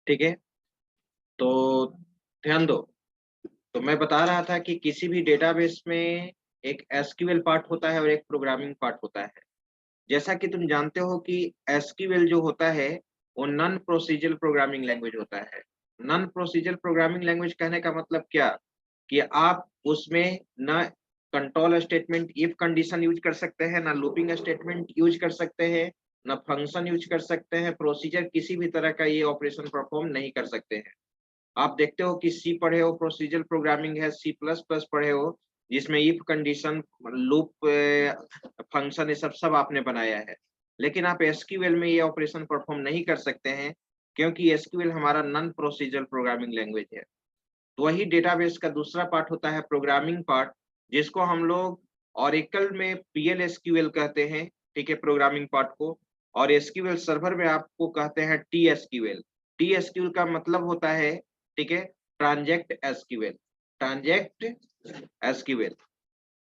ठीक है। तो ध्यान दो, तो मैं बता रहा था कि किसी भी डेटाबेस में एक एसक्यूएल पार्ट होता है और एक प्रोग्रामिंग पार्ट होता है। जैसा कि तुम जानते हो कि एसक्यूएल जो होता है वो नॉन प्रोसीजरल प्रोग्रामिंग लैंग्वेज होता है। नॉन प्रोसीजरल प्रोग्रामिंग लैंग्वेज कहने का मतलब क्या, कि आप उसमें न control statement if condition use कर सकते हैं, ना लूपिंग स्टेटमेंट यूज कर सकते हैं, ना फंक्शन यूज कर सकते हैं, प्रोसीजर किसी भी तरह का ये ऑपरेशन परफॉर्म नहीं कर सकते हैं। आप देखते हो कि सी पढ़े हो, प्रोसीजरल प्रोग्रामिंग है, सी प्लस प्लस पढ़े हो, जिसमें इफ कंडीशन, लूप, फंक्शन, ये सब आपने बनाया है। लेकिन आप एसक्यूएल में ये ऑपरेशन परफॉर्म नहीं कर सकते हैं, क्योंकि एसक्यूएल हमारा नॉन प्रोसीजरल प्रोग्रामिंग लैंग्वेज है। तो वही डेटाबेस का दूसरा पार्ट होता है प्रोग्रामिंग पार्ट, जिसको हम लोग ऑरेकल में पीएल-एसक्यूएल कहते हैं, ठीक है, प्रोग्रामिंग पार्ट को। और एसक्यूएल सर्वर में आपको कहते हैं टीएसक्यूएल। टीएसक्यूएल का मतलब होता है, ठीक है, ट्रांजैक्ट एसक्यूएल, ट्रांजैक्ट एसक्यूएल।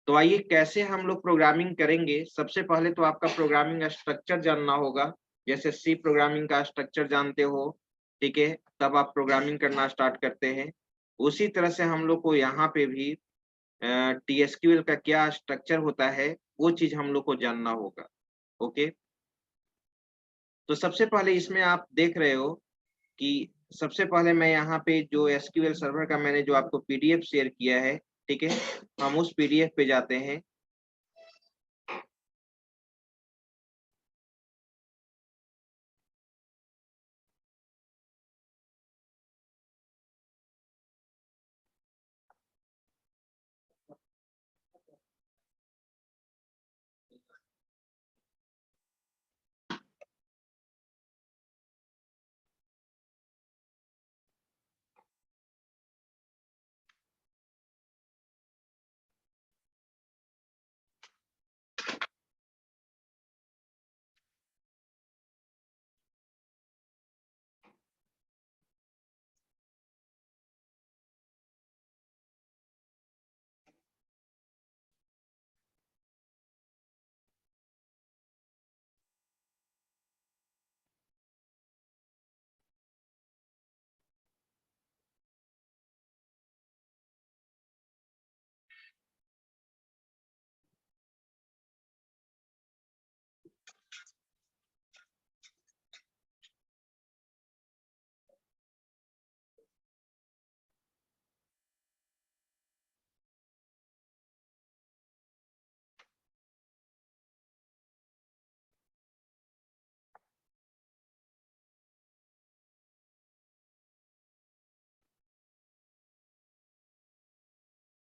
तो आइए कैसे हम लोग प्रोग्रामिंग करेंगे। सबसे पहले तो आपका प्रोग्रामिंग स्ट्रक्चर जानना होगा। जैसे सी प्रोग्रामिंग का स्ट्रक्चर जानते हो, ठीक है, तब आप प्रोग्रामिंग करना स्टार्ट करते हैं। उसी तरह से हम लोग को यहाँ पे भी टीएसक्यूएल का क्या स्ट्रक्चर होता है, वो चीज़ हम लोग को जानना होगा। ओके? तो सबसे पहले इसमें आप देख रहे हो कि सबसे पहले मैं यहाँ पे जो एसक्यूएल सर्वर का मैंने जो आपको पीडीएफ शेयर किया है, ठीक है? हम उस पीडीएफ पे जाते हैं।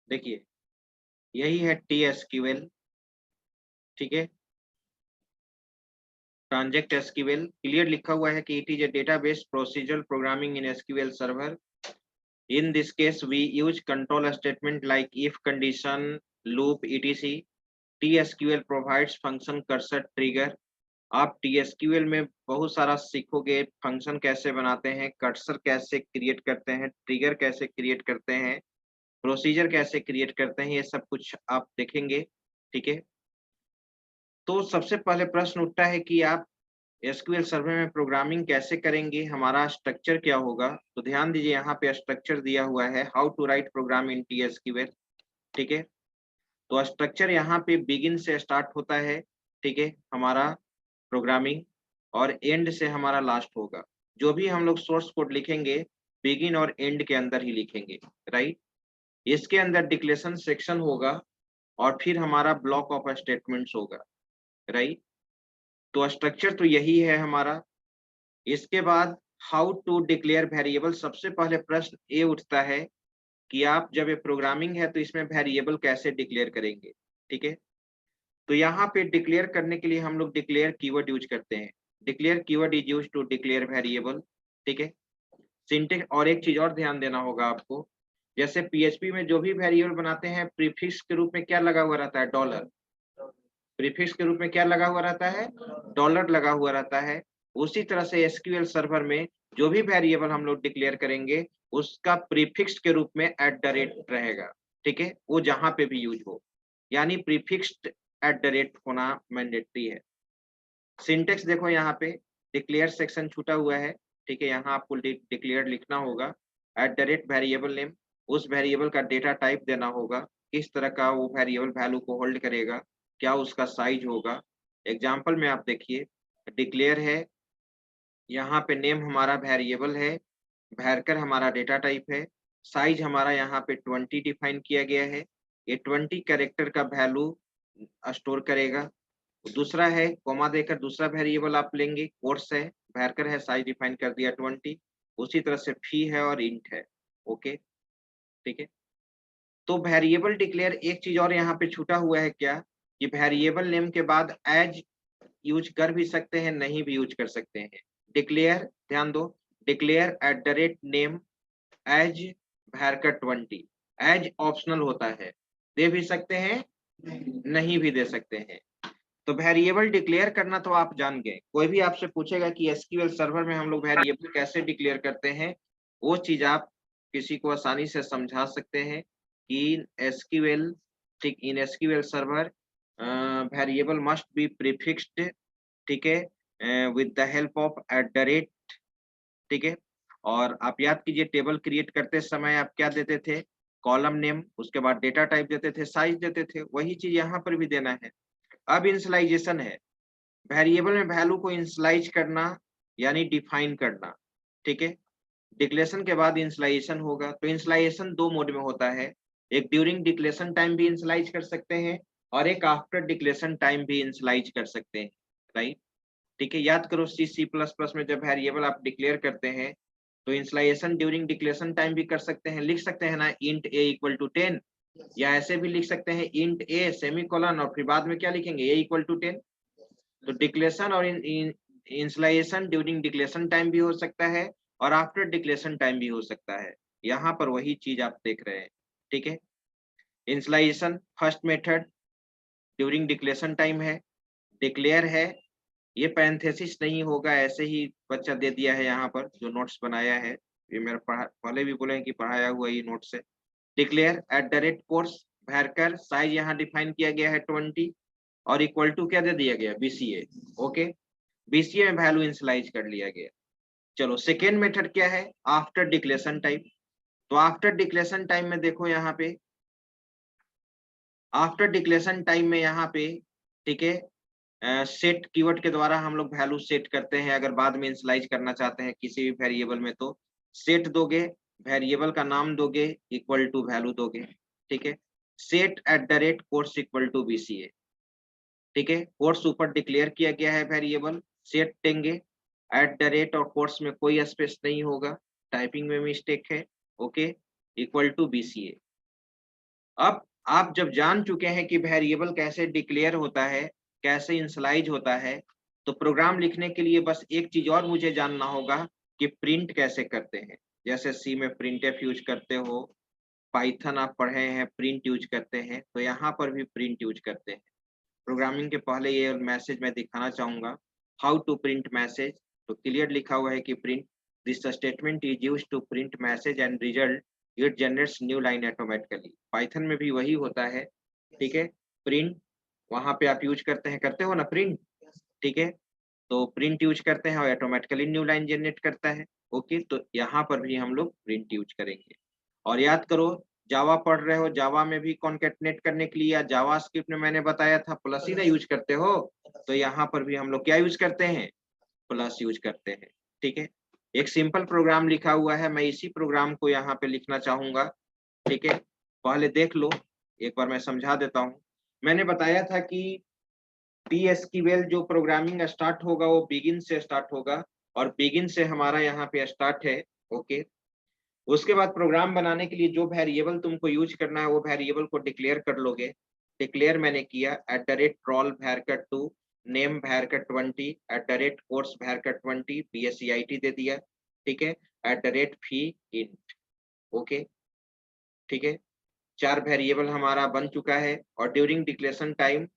देखिए, यही है टीएसक्यूएल, ठीक है? ट्रांजैक्ट एसक्यूएल क्लियर लिखा हुआ है कि it is a database procedural programming in SQL server. In this case, we use control statement like if condition, loop, etc. TSQL provides function cursor trigger। आप TSQL में बहुत सारा सीखोगे, फंक्शन कैसे बनाते हैं, कर्सर कैसे क्रिएट करते हैं, ट्रिगर कैसे क्रिएट करते हैं, प्रोसीजर कैसे क्रिएट करते हैं, ये सब कुछ आप देखेंगे, ठीक है? तो सबसे पहले प्रश्न उठता है कि आप एसक्यूएल सर्वर में प्रोग्रामिंग कैसे करेंगे, हमारा स्ट्रक्चर क्या होगा? तो ध्यान दीजिए, यहाँ पे स्ट्रक्चर दिया हुआ है, हाउ टू राइट प्रोग्राम इन टीएसक्यूएल, ठीक है? तो स्ट्रक्चर यहाँ पे बिगिन से स्टार्ट होता है, ठीक है, हमारा प्रोग्रामिंग, और एंड से हमारा लास्ट होगा। जो भी हम लोग सोर्स कोड लिखेंगे, बिगिन और एंड के अंदर ही लिखेंगे, राइट? इसके अंदर डिक्लेरेशन सेक्शन होगा और फिर हमारा ब्लॉक ऑफ स्टेटमेंट्स होगा, राइट? तो स्ट्रक्चर तो यही है हमारा। इसके बाद हाउ टू डिक्लेयर वेरिएबल, सबसे पहले प्रश्न ये उठता है कि आप जब ये प्रोग्रामिंग है तो इसमें वेरिएबल कैसे डिक्लेयर करेंगे, ठीक है? तो यहाँ पे डिक्लेयर करने के लिए हम लोग डिक्लेयर कीवर्ड यूज करते हैं। Declare keyword is use to declare variable, ठीक है? सिंटेक्स, और एक चीज और ध्यान देना होगा आपको, जैसे पीएचपी में जो भी वेरिएबल बनाते हैं, प्रीफिक्स के रूप में क्या लगा हुआ रहता है? डॉलर। प्रीफिक्स के रूप में क्या लगा हुआ रहता है? डॉलर लगा हुआ रहता है। उसी तरह से एसक्यूएल सर्वर में जो भी वेरिएबल हम लोग डिक्लेयर करेंगे, उसका प्रीफिक्स के रूप में रहेगा, ठीक है? वो जहाँ पे भी यूज हो, यानी प्रीफिक्स्ड होना मैंडेटरी है। सिंटेक्स देखो यहाँ पे, डिक्लेयर सेक्शन छूटा हुआ है, ठीक है, यहाँ आपको डिक्लेयर लिखना होगा। @ वेरिएबल नेम, उस वेरिएबल का डेटा टाइप देना होगा, किस तरह का वो वेरिएबल वैल्यू को होल्ड करेगा, क्या उसका साइज होगा। एग्जाम्पल में आप देखिए, डिक्लेयर है, यहाँ पे नेम हमारा वेरिएबल है, वैरकर हमारा डेटा टाइप है, साइज हमारा यहाँ पे 20 डिफाइन किया गया है। ये 20 कैरेक्टर का वैल्यू स्टोर करेगा। दूसरा है कॉमा देकर दूसरा वेरिएबल आप लेंगे, कोर्स है, वैरकर है, साइज डिफाइन कर दिया 20। उसी तरह से फी है और इंट है। ओके, ठीक है। तो वेरिएबल डिक्लेयर, एक चीज और यहाँ पे छूटा हुआ है क्या, कि वेरिएबल नेम के बाद एज यूज कर भी सकते हैं, नहीं भी यूज कर सकते हैं। डिक्लेयर, ध्यान दो, declare @name as varchar 20, as optional होता है, दे भी सकते हैं, नहीं भी दे सकते हैं। तो वेरिएबल डिक्लेयर करना तो आप जान गए। कोई भी आपसे पूछेगा कि एसक्यूएल सर्वर में हम लोग वेरिएबल कैसे डिक्लेयर करते हैं, वो चीज आप किसी को आसानी से समझा सकते हैं कि एसक्यूएल, ठीक, इन SQL server variable must be prefixed, ठीक है, विद द हेल्प ऑफ @, ठीक है। और आप याद कीजिए, टेबल क्रिएट करते समय आप क्या देते थे, कॉलम नेम, उसके बाद डेटा टाइप देते थे, साइज देते थे, वही चीज यहाँ पर भी देना है। अब इनिशियलाइजेशन है, वेरिएबल में वैल्यू को इनिशियलाइज करना यानी डिफाइन करना, ठीक है। डिक्लेरेशन के बाद इनिशियलाइजेशन होगा। तो इनिशियलाइजेशन दो मोड में होता है, एक ड्यूरिंग डिक्लेरेशन टाइम भी इनिशियलाइज कर सकते हैं और एक आफ्टर डिक्लेरेशन टाइम भी इनिशियलाइज कर सकते हैं, राइट, ठीक है। याद करो, C++ में जब वेरिएबल आप डिक्लेयर करते हैं तो इनिशियलाइजेशन ड्यूरिंग डिक्लेरेशन टाइम भी कर सकते हैं, लिख सकते हैं ना, int a = 10, या ऐसे भी लिख सकते हैं int a सेमीकोलन और फिर बाद में क्या लिखेंगे, a = 10। तो डिक्लेरेशन और इनिशियलाइजेशन ड्यूरिंग डिक्लेरेशन टाइम भी हो सकता है और आफ्टर डिक्लेरेशन टाइम भी हो सकता है। यहाँ पर वही चीज आप देख रहे हैं, ठीक है। Initialization first method during declaration time है, डिक्लेयर है, ये पैरेंथेसिस नहीं होगा, ऐसे ही बच्चा दे दिया है यहाँ पर जो नोट्स बनाया है, ये मेरा पहले भी बोले कि पढ़ाया हुआ ये नोट्स है। डिक्लेयर @course भरकर साइज यहाँ डिफाइन किया गया है 20 और इक्वल टू क्या दे दिया गया, BCA। ओके, BCA में वैल्यू इनिशियलाइज कर लिया गया। चलो सेकेंड मेथड क्या है, आफ्टर डिक्लेरेशन टाइम। तो आफ्टर डिक्लेरेशन टाइम में देखो यहाँ पे, आफ्टर डिक्लेरेशन टाइम में यहाँ पे, ठीक है, सेट कीवर्ड के द्वारा हम लोग वैल्यू सेट करते हैं। अगर बाद में इनिशियलाइज करना चाहते हैं किसी भी वेरिएबल में तो सेट दोगे, वेरिएबल का नाम दोगे, इक्वल टू वैल्यू दोगे, ठीक है। सेट @course = BCA, ठीक है। कोर्स ऊपर डिक्लेयर किया गया है वेरिएबल, सेट देंगे, @ और कोर्स में कोई स्पेस नहीं होगा, टाइपिंग में मिस्टेक है, ओके, इक्वल टू BCA। अब आप जब जान चुके हैं कि वेरिएबल कैसे डिक्लेयर होता है, कैसे इनिशियलाइज होता है, तो प्रोग्राम लिखने के लिए बस एक चीज और मुझे जानना होगा कि प्रिंट कैसे करते हैं। जैसे सी में printf यूज करते हो, पाइथन आप पढ़े हैं प्रिंट यूज करते हैं, तो यहाँ पर भी प्रिंट यूज करते हैं। प्रोग्रामिंग के पहले ये मैसेज मैं दिखाना चाहूंगा, हाउ टू प्रिंट मैसेज। तो क्लियर लिखा हुआ है कि print this statement is used to print message and result it generates new line automatically. Python में भी वही होता है, ठीक है। प्रिंट वहां पे आप यूज करते हो ना प्रिंट, ठीक है। तो प्रिंट यूज करते हैं और ऑटोमेटिकली न्यू लाइन जनरेट करता है। ओके, तो यहाँ पर भी हम लोग प्रिंट यूज करेंगे। और याद करो, जावा पढ़ रहे हो, जावा में भी कॉन्केटनेट करने के लिए या जावा स्क्रिप्ट में मैंने बताया था प्लस ही ना यूज करते हो, तो यहाँ पर भी हम लोग क्या यूज करते हैं, प्लस यूज करते हैं, ठीक है। एक सिंपल प्रोग्राम लिखा हुआ है, मैं इसी प्रोग्राम को यहाँ पे लिखना चाहूंगा, ठीक है। पहले देख लो, एक बार मैं समझा देता हूँ। मैंने बताया था कि PSQL जो प्रोग्रामिंग स्टार्ट होगा वो बिगिन से स्टार्ट होगा और बिगिन से हमारा यहाँ पे स्टार्ट है, ओके। उसके बाद प्रोग्राम बनाने के लिए जो वेरिएबल तुमको यूज करना है वो वेरिएबल को डिक्लेयर कर लोगे। डिक्लेयर मैंने किया @roll var2 name var 20 @course var 20 PSEIT दे दिया, ठीक है, @fee int, ओके, ठीक है। 4 वेरिएबल हमारा बन चुका है और ड्यूरिंग डिक्लेरेशन टाइम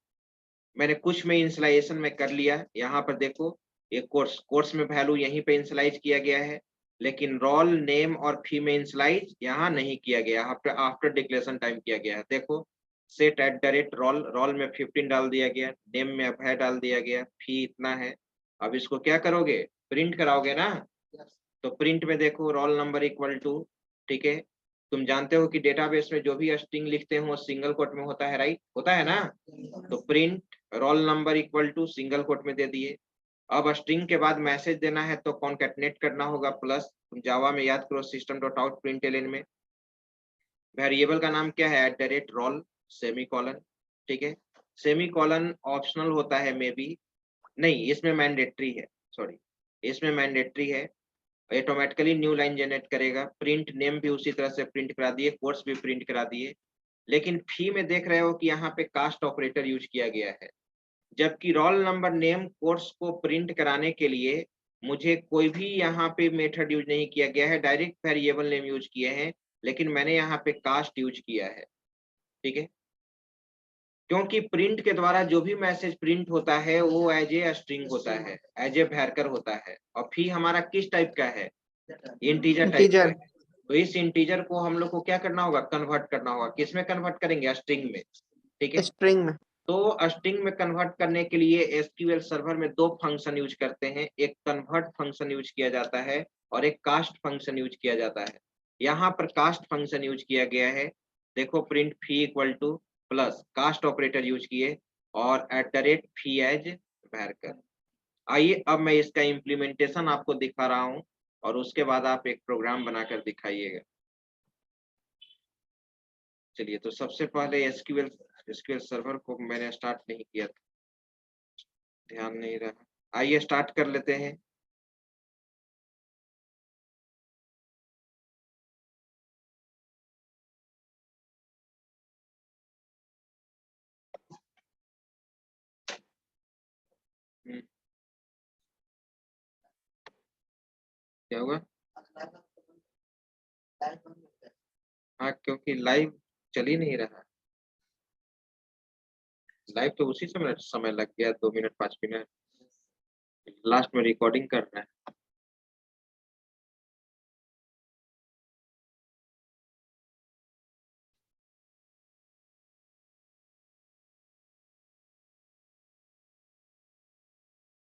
मैंने कुछ में इनिशियलाइजेशन में कर लिया। यहाँ पर देखो, एक कोर्स में वैल्यू यहीं पे इनिशियलाइज किया गया है, लेकिन रोल नेम और फी में इनिशियलाइज यहाँ नहीं किया गया, आफ्टर डिक्लेरेशन टाइम किया गया है। देखो, सेट @roll में 15 डाल दिया गया, नेम में अभय डाल दिया गया, फी इतना है। अब इसको क्या करोगे, प्रिंट कराओगे ना, तो प्रिंट में देखो रोल नंबर इक्वल टू, ठीक है, तुम जानते हो कि डेटाबेस में जो भी स्ट्रिंग लिखते हैं वो सिंगल कोट में होता है, राइट, होता है ना। तो print roll number equal to single quote में दे दिए। अब स्ट्रिंग के बाद मैसेज देना है तो कॉन्कैटनेट करना होगा प्लस, तुम जावा में याद करो सिस्टम डॉट आउट प्रिंटलन में वेरिएबल का नाम क्या है, @roll सेमीकोलन, ठीक है। सेमीकोलन ऑप्शनल होता है मे बी, नहीं इसमें मैंडेटरी है, सॉरी इसमें मैंडेटरी है, ऑटोमेटिकली न्यू लाइन जनरेट करेगा। प्रिंट नेम भी उसी तरह से प्रिंट करा दिए, कोर्स भी प्रिंट करा दिए, लेकिन फी में देख रहे हो कि यहाँ पे कास्ट ऑपरेटर यूज किया गया है, जबकि रोल नंबर नेम कोर्स को प्रिंट कराने के लिए मुझे कोई भी यहाँ पे मेथड यूज नहीं किया गया है, डायरेक्ट वेरिएबल नेम यूज किए हैं, लेकिन मैंने यहाँ पे कास्ट यूज किया है, ठीक है, क्योंकि प्रिंट के द्वारा जो भी मैसेज प्रिंट होता है वो एज ए स्ट्रिंग होता है, एज ए भैरकर होता है, और फी हमारा किस टाइप का है, इंटीजर टाइप का है। तो इस इंटीजर को हम लोग को क्या करना होगा, कन्वर्ट करना होगा, किसमें कन्वर्ट करेंगे, स्ट्रिंग में, ठीक है, स्ट्रिंग में। तो स्ट्रिंग में कन्वर्ट करने के लिए एसक्यूएल सर्वर में दो फंक्शन यूज करते हैं, एक कन्वर्ट फंक्शन यूज किया जाता है और एक कास्ट फंक्शन यूज किया जाता है। यहाँ पर कास्ट फंक्शन यूज किया गया है, देखो print fee equal to plus cast operator use किए और @फी एज भैरकर। आइए अब मैं इसका इम्प्लीमेंटेशन आपको दिखा रहा हूँ और उसके बाद आप एक प्रोग्राम बनाकर दिखाइएगा। चलिए, तो सबसे पहले एसक्यूएल सर्वर को मैंने स्टार्ट नहीं किया था, ध्यान नहीं रहा, आइए स्टार्ट कर लेते हैं। क्या हुआ, हाँ क्योंकि लाइव चल ही नहीं रहा, लाइव तो उसी समय लग गया 2 मिनट 5 मिनट, लास्ट में रिकॉर्डिंग कर रहे हैं।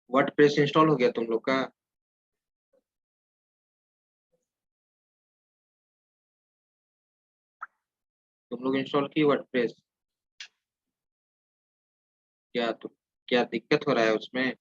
वर्डप्रेस इंस्टॉल हो गया तुम लोग का, तुम लोग इंस्टॉल की वर्डप्रेस, क्या तो क्या दिक्कत हो रहा है उसमें,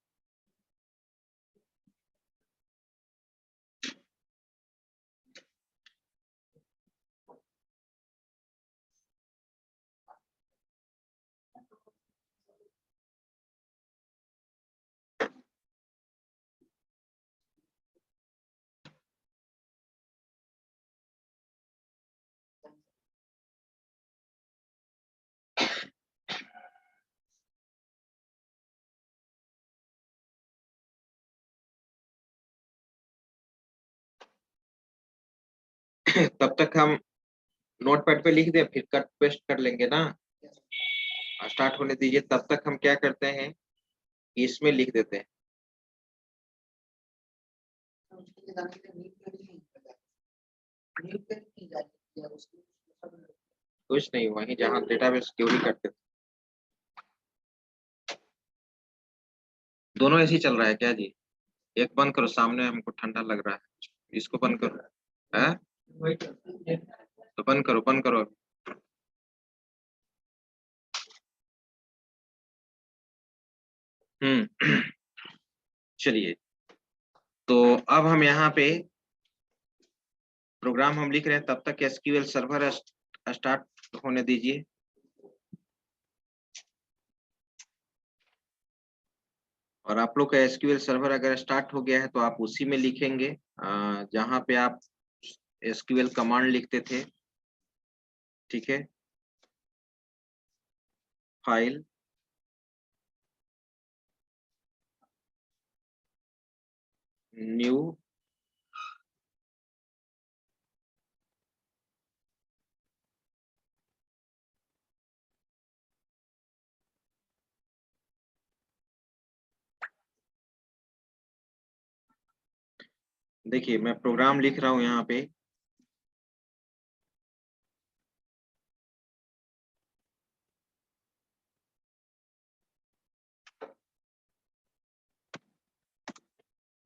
तब तक हम नोटपैड पे लिख दे फिर कट पेस्ट कर लेंगे ना, स्टार्ट होने दीजिए, तब तक हम क्या करते हैं कि इसमें लिख देते हैं, कुछ नहीं वहीं जहाँ डेटाबेस क्वेरी करते थे, दोनों ऐसे ही चल रहा है क्या जी, एक बंद करो, सामने हमको ठंडा लग रहा है, इसको बंद करो, है तो बंद करो, बंद करो। चलिए, तो अब हम यहाँ पे प्रोग्राम हम लिख रहे हैं, तब तक एसक्यूएल सर्वर स्टार्ट होने दीजिए। और आप लोग का एसक्यूएल सर्वर अगर स्टार्ट हो गया है तो आप उसी में लिखेंगे जहाँ पे आप एसक्यूएल कमांड लिखते थे, ठीक है, फाइल न्यू देखिए मैं प्रोग्राम लिख रहा हूँ यहाँ पे,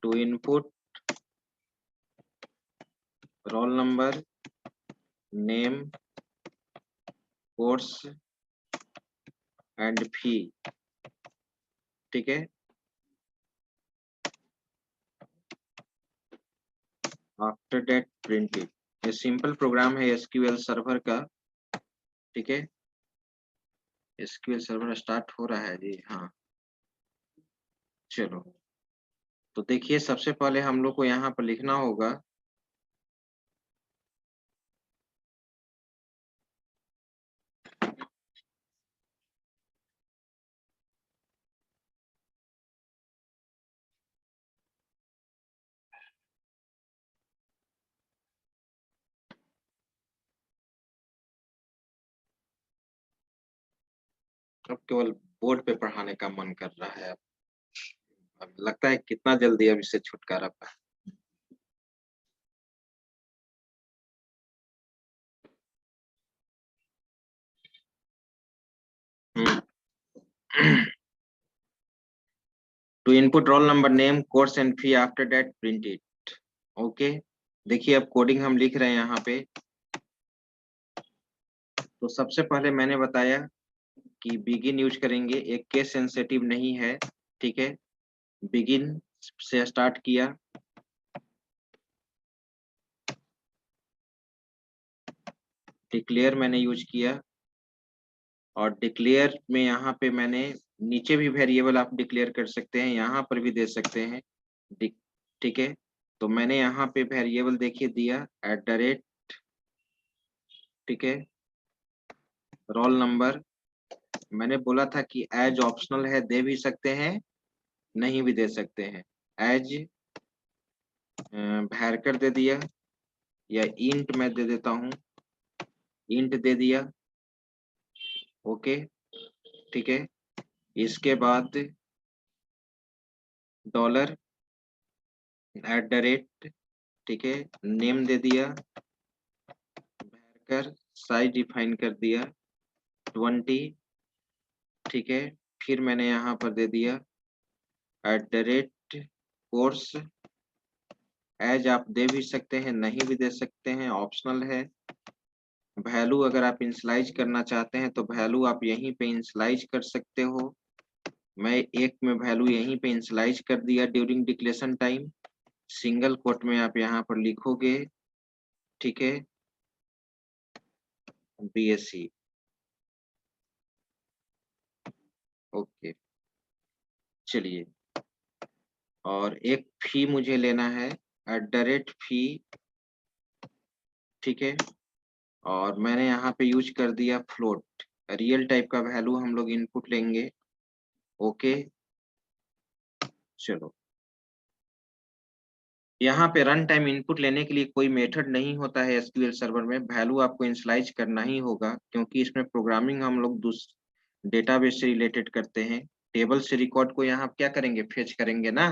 to input roll number, name, course and fee. ठीक है, आफ्टर दैट प्रिंटेड। ये सिंपल प्रोग्राम है एसक्यूएल सर्वर का। ठीक है, एसक्यूएल सर्वर स्टार्ट हो रहा है जी। हाँ, चलो तो देखिए, सबसे पहले हम लोग को यहाँ पर लिखना होगा अब केवल बोर्ड पे पढ़ाने का मन कर रहा है। अब लगता है कितना जल्दी अब इससे छुटकारा पाए। To input roll number, name, course and fee, after that print it. Okay, देखिए अब कोडिंग हम लिख रहे हैं यहाँ पे। तो सबसे पहले मैंने बताया कि बिगिन यूज करेंगे, एक केस सेंसिटिव नहीं है। ठीक है, बिगिन से स्टार्ट किया, डिक्लेयर मैंने यूज किया, और डिक्लेयर में यहाँ पे मैंने नीचे भी वेरिएबल आप डिक्लेयर कर सकते हैं, यहाँ पर भी दे सकते हैं। ठीक है, तो मैंने यहाँ पे वेरिएबल देखिए दिया @ ठीक है, रोल नंबर। मैंने बोला था कि एज ऑप्शनल है, दे भी सकते हैं, नहीं भी दे सकते हैं। एज भैरकर दे दिया, या इंट मैं दे देता हूँ, इंट दे दिया। ओके, ठीक है, इसके बाद $, ठीक है, नेम दे दिया, भरकर साइज डिफाइन कर दिया 20। ठीक है, फिर मैंने यहाँ पर दे दिया कोर्स। एज आप दे भी सकते हैं, नहीं भी दे सकते हैं, ऑप्शनल है। वैल्यू अगर आप इनिशियलाइज करना चाहते हैं तो वैल्यू आप यहीं पे इनिशियलाइज कर सकते हो। मैं एक में वैल्यू यहीं पे इनिशियलाइज कर दिया during declaration time. Single quote में आप यहाँ पर लिखोगे, ठीक है, BSc। ओके, चलिए, और एक फी मुझे लेना है @फी। ठीक है, और मैंने यहाँ पे यूज कर दिया फ्लोट, रियल टाइप का वैल्यू हम लोग इनपुट लेंगे। ओके, चलो, यहाँ पे रन टाइम इनपुट लेने के लिए कोई मेथड नहीं होता है एसक्यूएल सर्वर में। वैल्यू आपको इनिशियलाइज करना ही होगा, क्योंकि इसमें प्रोग्रामिंग हम लोग डेटाबेस से रिलेटेड करते हैं। टेबल से रिकॉर्ड को यहाँ क्या करेंगे, फेच करेंगे ना।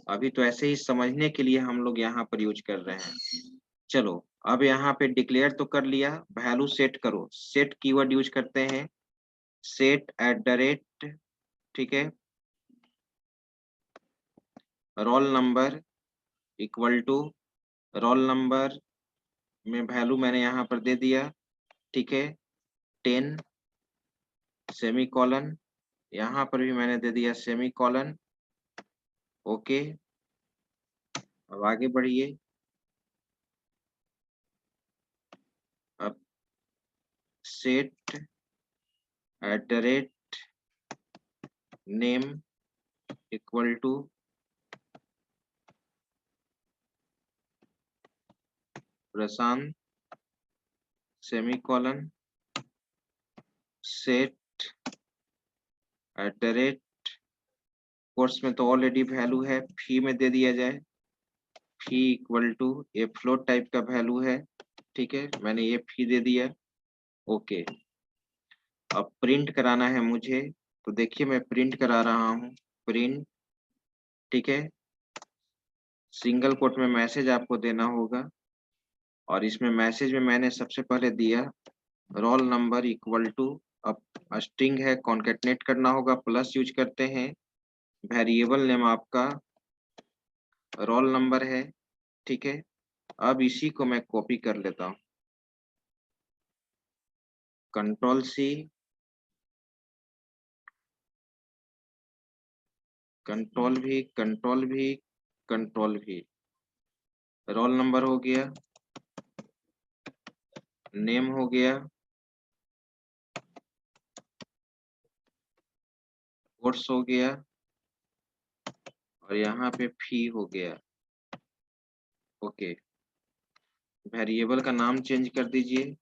अभी तो ऐसे ही समझने के लिए हम लोग यहाँ पर यूज कर रहे हैं। चलो, अब यहाँ पे डिक्लेयर तो कर लिया, वैल्यू सेट करो। सेट कीवर्ड यूज करते हैं, सेट @, ठीक है, roll number equal to, roll number में वैल्यू मैंने यहाँ पर दे दिया, ठीक है, 10 सेमी कॉलन, यहाँ पर भी मैंने दे दिया सेमी कॉलन। ओके, अब आगे बढ़िए। अब set @ name equal to Prashant semicolon, set @ course में तो ऑलरेडी वैल्यू है, फी में दे दिया जाए, फी इक्वल टू, ये फ्लोट टाइप का वैल्यू है। ठीक है, मैंने ये फी दे दिया। ओके, अब प्रिंट कराना है मुझे, तो देखिए मैं प्रिंट करा रहा हूँ, प्रिंट। ठीक है, सिंगल कोट में मैसेज आपको देना होगा, और इसमें मैसेज में मैंने सबसे पहले दिया रोल नंबर इक्वल टू, अब स्ट्रिंग है, कॉन्केटनेट करना होगा, प्लस यूज करते हैं। वेरिएबल नेम आपका रोल नंबर है, ठीक है, अब इसी को मैं कॉपी कर लेता हूँ, कंट्रोल सी, कंट्रोल भी, कंट्रोल भी, कंट्रोल भी। रोल नंबर हो गया, नेम हो गया, कोर्स हो गया, और यहाँ पे फी हो गया। ओके, वेरिएबल का नाम चेंज कर दीजिए,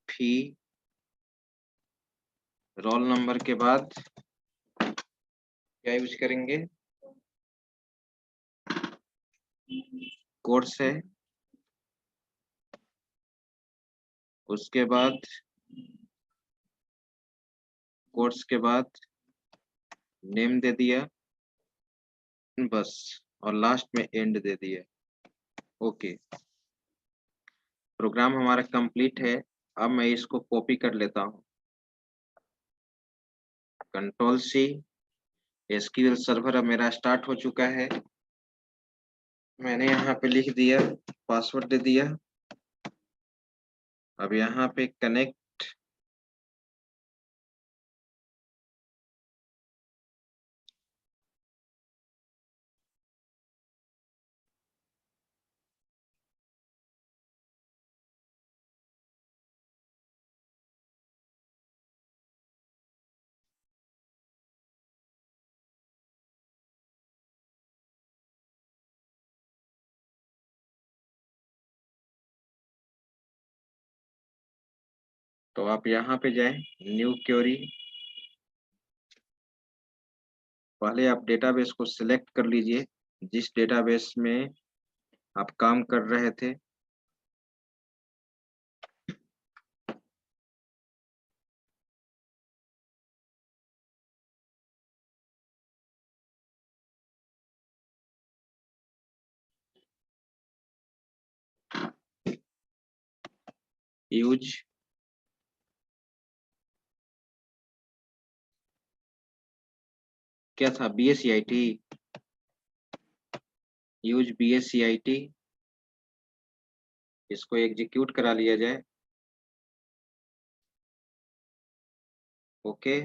फी, रोल नंबर के बाद क्या यूज करेंगे, कोर्स है, उसके बाद कोर्स के बाद नेम दे दिया, बस, और लास्ट में एंड दे दिया। ओके, प्रोग्राम हमारा कंप्लीट है। अब मैं इसको कॉपी कर लेता हूँ, कंट्रोल सी, एसक्यूएल सर्वर अब मेरा स्टार्ट हो चुका है। मैंने यहाँ पे लिख दिया, पासवर्ड दे दिया। अब यहाँ पे कनेक्ट, तो आप यहाँ पे जाएं, न्यू क्वेरी, पहले आप डेटाबेस को सिलेक्ट कर लीजिए जिस डेटाबेस में आप काम कर रहे थे। यूज, क्या था, BSCIT, यूज BSCIT, इसको एग्जीक्यूट करा लिया जाए। ओके,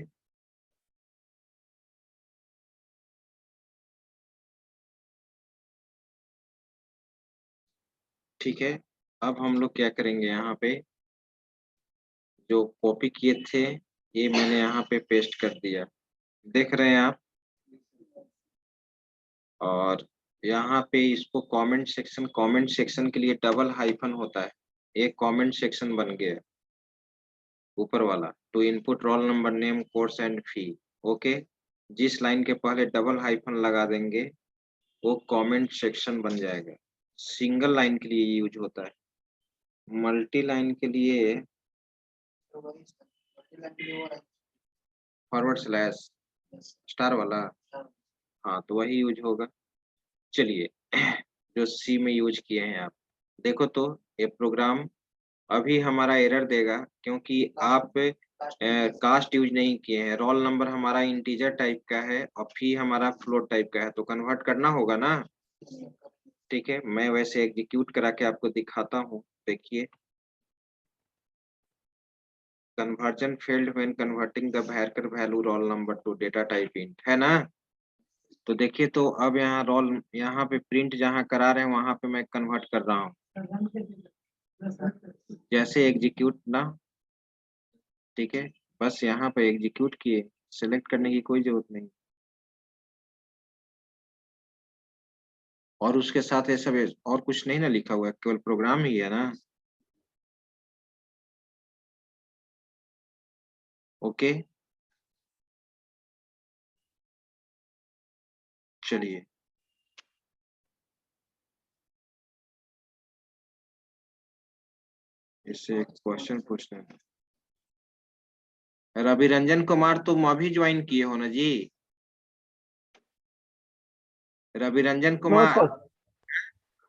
ठीक है। अब हम लोग क्या करेंगे, यहाँ पे जो कॉपी किए थे ये मैंने यहाँ पे पेस्ट कर दिया, देख रहे हैं आप। और यहाँ पे इसको कमेंट सेक्शन के लिए डबल हाइफन होता है, एक कमेंट सेक्शन बन गया ऊपर वाला, to input roll number, name, course and fee. Okay, जिस लाइन के पहले डबल हाइफन लगा देंगे वो कमेंट सेक्शन बन जाएगा। सिंगल लाइन के लिए यूज होता है, मल्टी लाइन के लिए फॉरवर्ड स्लैश स्टार वाला, हाँ तो वही यूज होगा। चलिए, जो सी में यूज किए हैं आप, देखो तो ये प्रोग्राम अभी हमारा एरर देगा क्योंकि आप कास्ट यूज नहीं किए हैं। रोल नंबर हमारा इंटीजर टाइप का है और फी हमारा फ्लोट टाइप का है, तो कन्वर्ट करना होगा ना। ठीक है, मैं वैसे एग्जीक्यूट करा के आपको दिखाता हूँ, देखिए। Conversion failed when converting the varchar value roll number two data type int, है ना। तो देखिए, तो अब यहाँ रोल, यहाँ पे प्रिंट जहाँ करा रहे हैं वहां पे मैं कन्वर्ट कर रहा हूँ, जैसे एग्जीक्यूट ना। ठीक है, बस यहाँ पे एग्जीक्यूट किए, सेलेक्ट करने की कोई जरूरत नहीं, और उसके साथ ये सब और कुछ नहीं ना लिखा हुआ है, केवल प्रोग्राम ही है ना। ओके, चलिए, इससे एक क्वेश्चन पूछते हैं। रवि रंजन कुमार तुम अभी ज्वाइन किए हो ना जी, Ravi Ranjan no Kumar. Sir,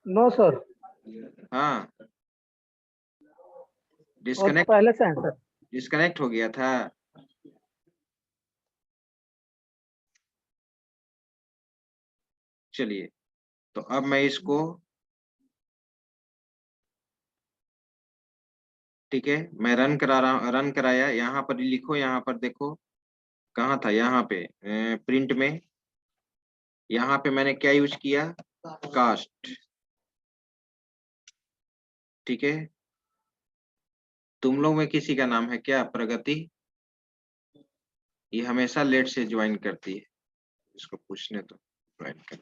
no sir, हाँ, और डिस्कनेक्ट, पहले से हैं सर। डिस्कनेक्ट हो गया था। चलिए, तो अब मैं इसको ठीक है, मैं रन करा रहा हूँ, रन कराया। यहाँ पर लिखो, यहाँ पर देखो कहाँ था, यहाँ पे प्रिंट में, यहाँ पे मैंने क्या यूज किया, कास्ट। ठीक है, तुम लोग में किसी का नाम है क्या प्रगति? ये हमेशा लेट से ज्वाइन करती है, इसको पूछने तो ज्वाइन कर।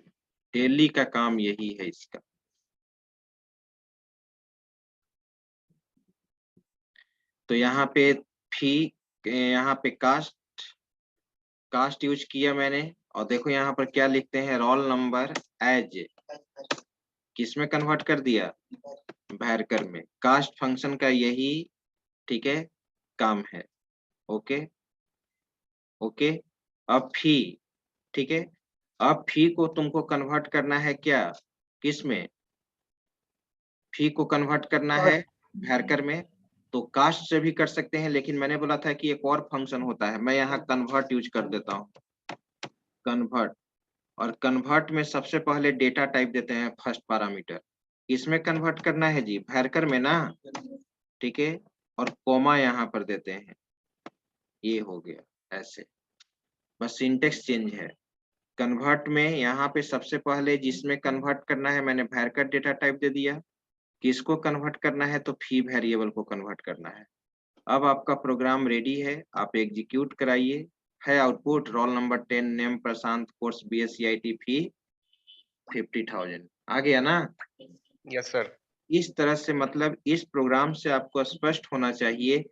डेली का काम यही है इसका। तो यहाँ पे फी, यहाँ पे कास्ट, कास्ट यूज किया मैंने। और देखो यहाँ पर क्या लिखते हैं, रोल नंबर एज, किसमें कन्वर्ट कर दिया, भैरकर में। कास्ट फंक्शन का यही, ठीक है, काम है। Okay okay. अब फी, ठीक है, अब फी को तुमको कन्वर्ट करना है क्या, किसमें, फी को कन्वर्ट करना है भैरकर में। तो कास्ट से भी कर सकते हैं, लेकिन मैंने बोला था कि एक और फंक्शन होता है, मैं यहाँ कन्वर्ट यूज कर देता हूँ, कन्वर्ट। और कन्वर्ट में सबसे पहले डेटा टाइप देते हैं, फर्स्ट पैरामीटर। इसमें कन्वर्ट करना है जी, भैरकर में ना, ठीक है। और कोमा यहाँ पर देते हैं, ये हो गया ऐसे, बस सिंटेक्स चेंज है। कन्वर्ट में यहाँ पे सबसे पहले जिसमें कन्वर्ट करना है, मैंने भैरकर डेटा टाइप दे दिया। किसको कन्वर्ट करना है, तो फी वेरिएबल को कन्वर्ट करना है। अब आपका प्रोग्राम रेडी है, आप एग्जीक्यूट कराइए। है आउटपुट, रोल नंबर 10, नेम प्रशांत, कोर्स BSc फी 50,000। आ गया ना? Yes sir. इस तरह से, मतलब इस प्रोग्राम से आपको स्पष्ट होना चाहिए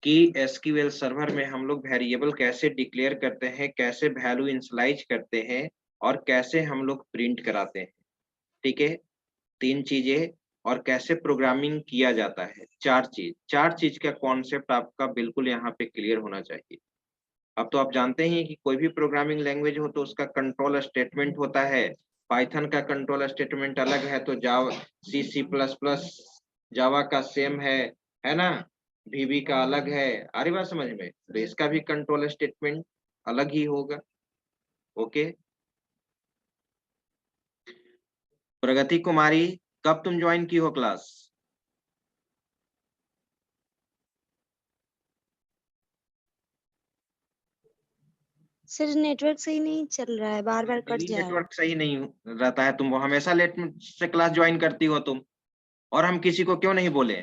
कि एसक्यूएल सर्वर में हम लोग वेरिएबल कैसे डिक्लेयर करते हैं, कैसे वैल्यू इनिशियलाइज करते हैं, और कैसे हम लोग प्रिंट कराते हैं। ठीक है, 3 चीजें। और कैसे प्रोग्रामिंग किया जाता है, 4 चीज का कॉन्सेप्ट आपका बिल्कुल यहाँ पे क्लियर होना चाहिए। अब तो आप जानते ही कि कोई भी प्रोग्रामिंग लैंग्वेज हो तो उसका कंट्रोल स्टेटमेंट होता है। पाइथन का कंट्रोल स्टेटमेंट अलग है, तो जावा, C++, जावा का सेम है ना, VB का अलग है। आ रही बात समझ में? तो इसका भी कंट्रोल स्टेटमेंट अलग ही होगा। ओके, प्रगति कुमारी, कब तुम ज्वाइन की हो क्लास? सर नेटवर्क सही नहीं चल रहा है, बार बार कट जा रहा है। नेटवर्क सही नहीं रहता है, तुम हमेशा लेट से क्लास ज्वाइन करती हो तुम, और हम किसी को क्यों नहीं बोले?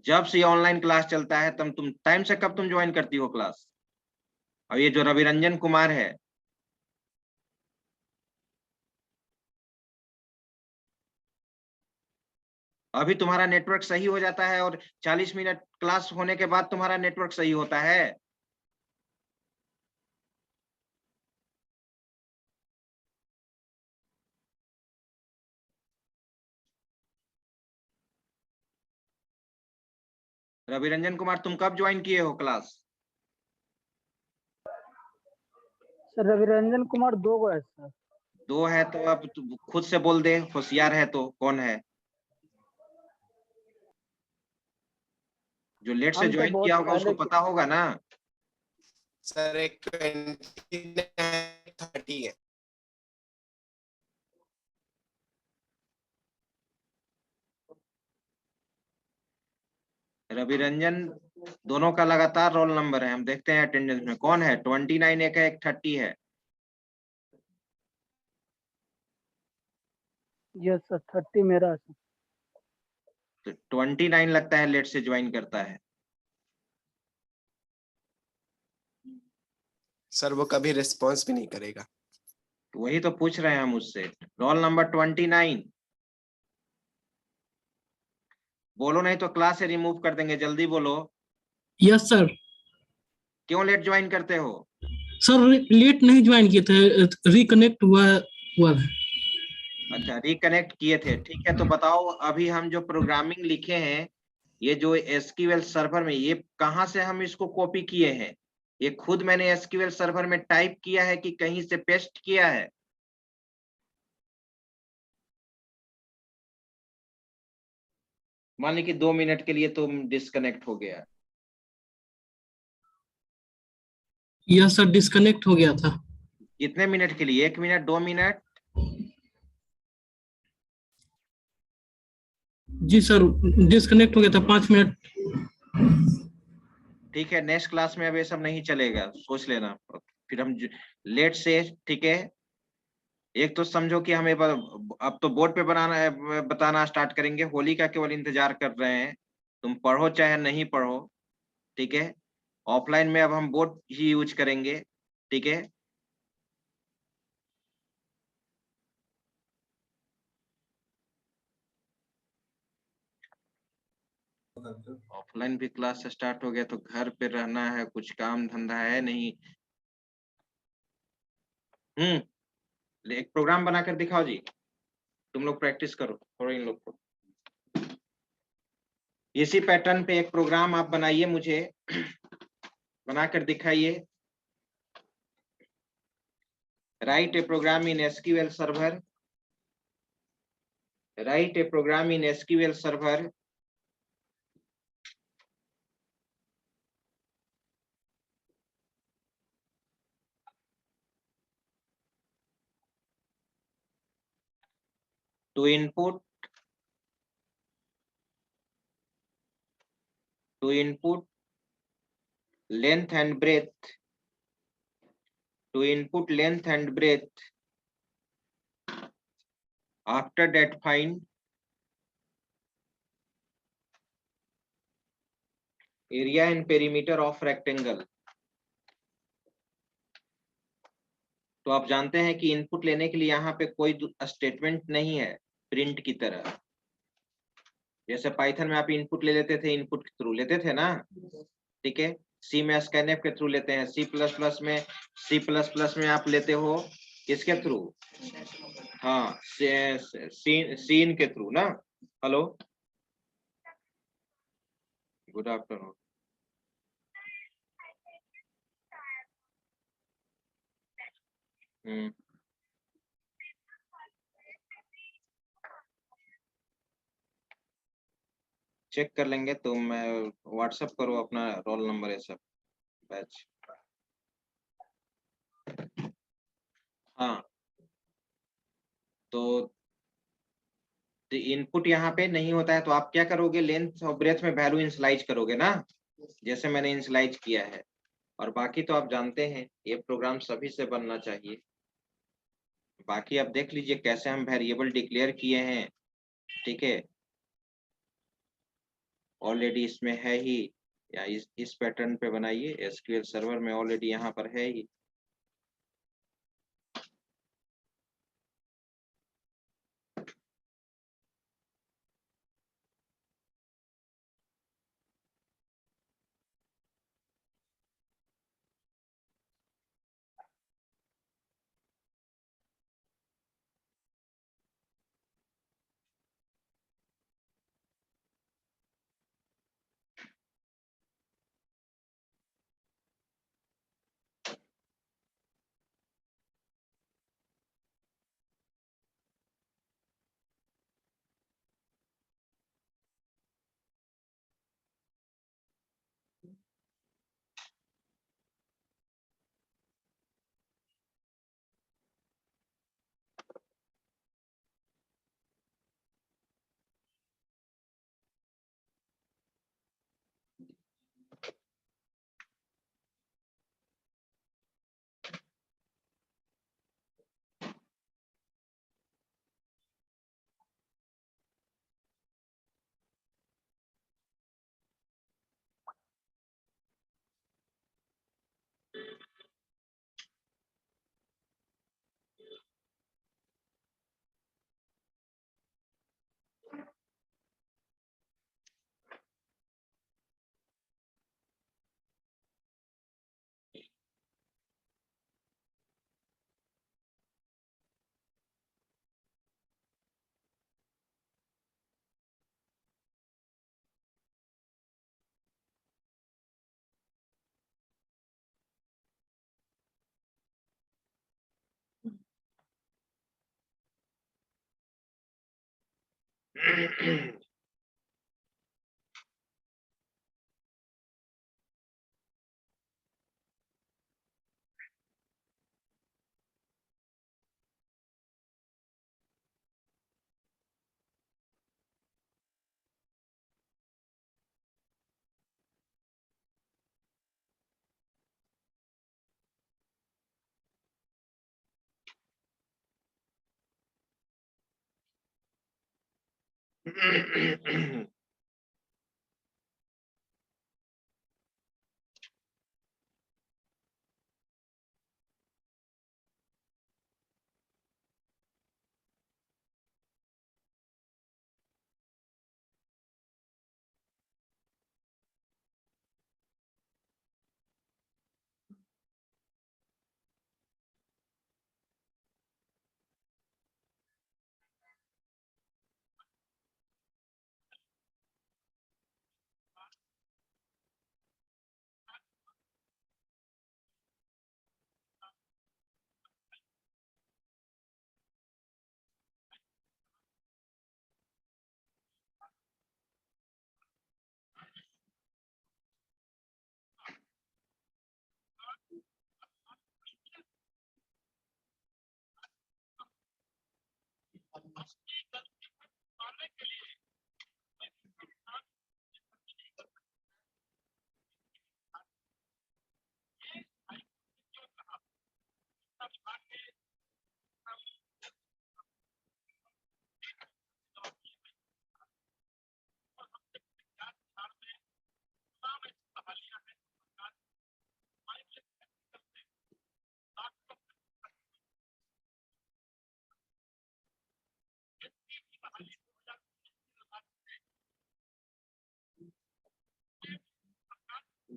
जब से ऑनलाइन क्लास चलता है तब तुम टाइम से, कब तुम ज्वाइन करती हो क्लास? और ये जो रविरंजन कुमार है, अभी तुम्हारा नेटवर्क सही हो जाता है और 40 मिनट क्लास होने के बाद तुम्हारा नेटवर्क सही होता है। रविरंजन कुमार, तुम कब ज्वाइन किए हो क्लास? सर रविरंजन कुमार 2 गो है सर। 2 है तो अब खुद से बोल दे, होशियार है तो। कौन है जो लेट से हम तो ज्वाइन बहुत किया होगा, उसको पहले पता होगा ना। सर एक 30 है। रविरंजन, दोनों का लगातार रोल नंबर है, हम देखते हैं अटेंडेंस में कौन है। 29 एक है, एक 30 है। यस सर 30 मेरा है सर। तो 29 लगता है लेट से ज्वाइन करता है। सर वो कभी रिस्पॉन्स भी नहीं करेगा। तो वही तो पूछ रहे हैं हम उससे। रोल नंबर 29, बोलो नहीं तो क्लास से रिमूव कर देंगे, जल्दी बोलो। Yes sir. क्यों लेट ज्वाइन करते हो? सर लेट नहीं ज्वाइन किए थे, रिकनेक्ट हुआ था। अच्छा, रिकनेक्ट किए थे, ठीक है। तो बताओ, अभी हम जो प्रोग्रामिंग लिखे हैं, ये जो एसक्यूएल सर्वर में, ये कहाँ से हम इसको कॉपी किए हैं? ये खुद मैंने एसक्यूएल सर्वर में टाइप किया है कि कहीं से पेस्ट किया है? मान ली कि 2 मिनट के लिए तुम डिस्कनेक्ट हो गया। यस सर, डिस्कनेक्ट हो गया था। कितने मिनट के लिए? 1 मिनट, 2 मिनट? जी सर, डिस्कनेक्ट हो गया था 5 मिनट। ठीक है, नेक्स्ट क्लास में अब ये सब नहीं चलेगा, सोच लेना। फिर हम लेट से, ठीक है, एक तो समझो कि हमें अब तो बोर्ड पे बनाना है, बताना स्टार्ट करेंगे, होली का केवल इंतजार कर रहे हैं, तुम पढ़ो चाहे नहीं पढ़ो, ठीक है। ऑफलाइन में अब हम बोर्ड ही यूज करेंगे, ठीक है। ऑफलाइन भी क्लास स्टार्ट हो गया तो घर पे रहना है, कुछ काम धंधा है नहीं। एक प्रोग्राम बनाकर दिखाओ जी, तुम लोग प्रैक्टिस करो थोड़ा इन लोग को। इसी पैटर्न पे एक प्रोग्राम आप बनाइए, मुझे बनाकर दिखाइए। Write a program in SQL server, write a program in SQL server to input length and breadth, to input length and breadth. After that, find area and perimeter of rectangle. तो आप जानते हैं कि इनपुट लेने के लिए यहाँ पे कोई स्टेटमेंट नहीं है प्रिंट की तरह। जैसे पाइथन में आप इनपुट ले लेते थे, इनपुट के थ्रू लेते थे ना, ठीक है। सी में स्कैनएफ के थ्रू लेते हैं, सी प्लस प्लस में आप लेते हो किसके थ्रू? हाँ, सीन के थ्रू ना। Hello, good afternoon. चेक कर लेंगे, तो मैं व्हाट्सएप करो अपना रोल नंबर है सब बैच। हाँ, तो इनपुट यहाँ पे नहीं होता है तो आप क्या करोगे, लेंथ और ब्रेथ में वैल्यू इनिशियलाइज करोगे ना, जैसे मैंने इनिशियलाइज किया है। और बाकी तो आप जानते हैं ये प्रोग्राम सभी से बनना चाहिए। बाकी आप देख लीजिए कैसे हम वेरिएबल डिक्लेयर किए हैं, ठीक है। ऑलरेडी इसमें है ही, या इस पैटर्न पे बनाइए, एसक्यूएल सर्वर में ऑलरेडी यहाँ पर है ही।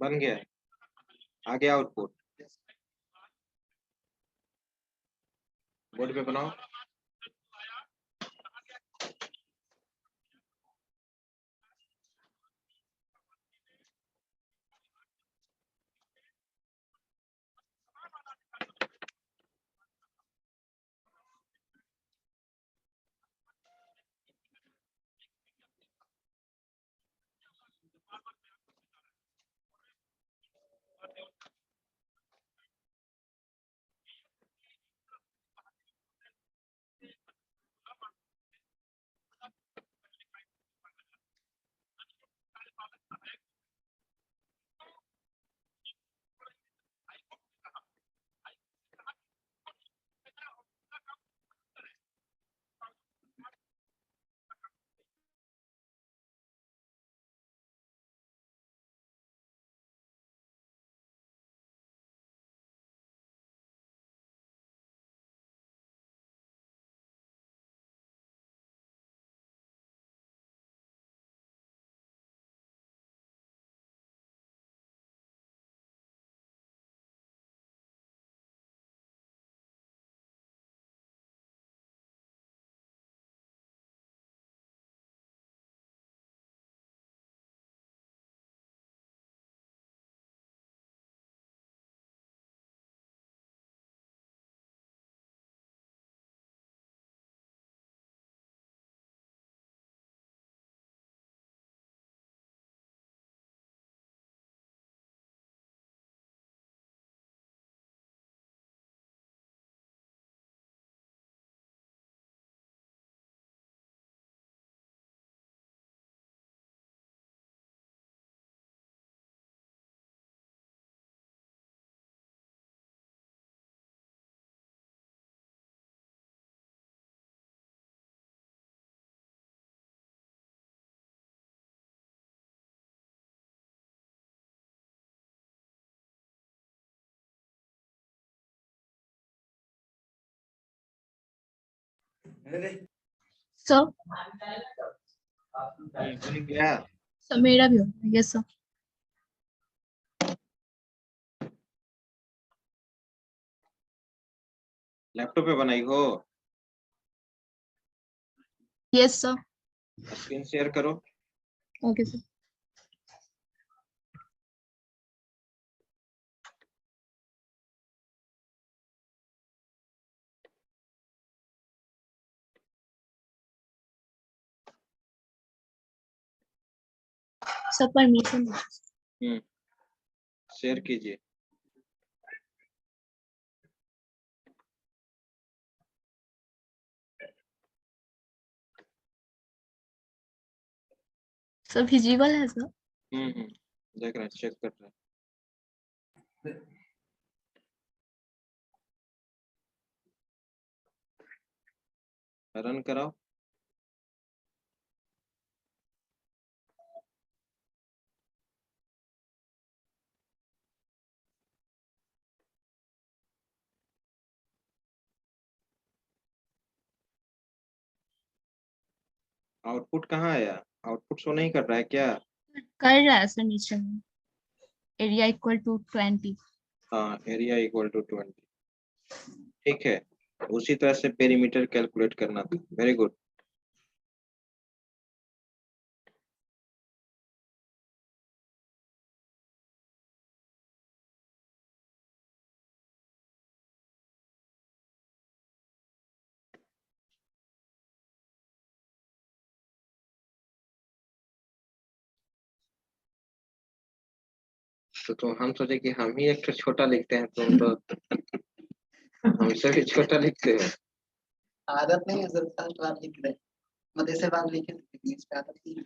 बन गया, आ गया आउटपुट, बोर्ड पे बनाओ। सर बन गया, सर मेरा भी होगा। Yes sir. लैपटॉप पे बनाई हो, यस सर। स्क्रीन शेयर करो। Okay sir. Sir permission. Share कीजिए। सर विजिबल है सर। देख रहे हैं, चेक कर रहे हैं, रन कराओ। आउटपुट कहाँ आया? आउटपुट शो नहीं कर रहा है क्या? कर रहा है सर नीचे में, एरिया इक्वल टू 20। हाँ, एरिया इक्वल टू 20। ठीक है, उसी तरह से पेरीमीटर कैलकुलेट करना था। Very good. तो हम सोचे कि हम ही एक तो छोटा लिखते हैं, तुम तो हमसे भी छोटा लिखते हो। आदत नहीं है सर, फर्स्ट बार लिख रहे, मध्य से बार लिखे थे, इस पे आदत नहीं है।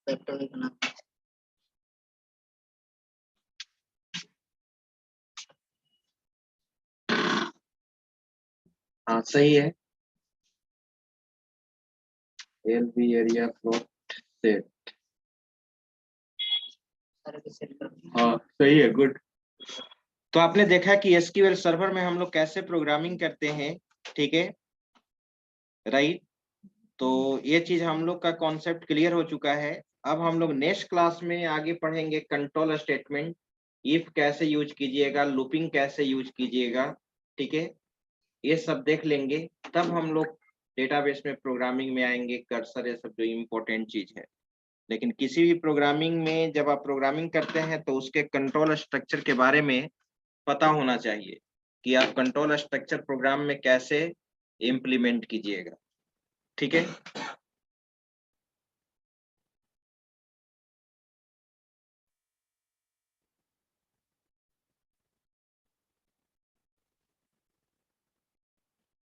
वेक्टर लिखना। हाँ सही है। L B area plot set. सारे को सेट कर दिया। हाँ सही है, गुड। तो आपने देखा कि एसक्यूएल सर्वर में हम लोग कैसे प्रोग्रामिंग करते हैं, ठीक है, राइट। तो ये चीज हम लोग का कॉन्सेप्ट क्लियर हो चुका है। अब हम लोग नेक्स्ट क्लास में आगे पढ़ेंगे कंट्रोल स्टेटमेंट, इफ कैसे यूज कीजिएगा, लूपिंग कैसे यूज कीजिएगा, ठीक है, ये सब देख लेंगे। तब हम लोग डेटाबेस में प्रोग्रामिंग में आएंगे, कर्सर, ये सब जो इम्पोर्टेंट चीज है। लेकिन किसी भी प्रोग्रामिंग में जब आप प्रोग्रामिंग करते हैं तो उसके कंट्रोल स्ट्रक्चर के बारे में पता होना चाहिए कि आप कंट्रोल स्ट्रक्चर प्रोग्राम में कैसे इम्प्लीमेंट कीजिएगा, ठीक है।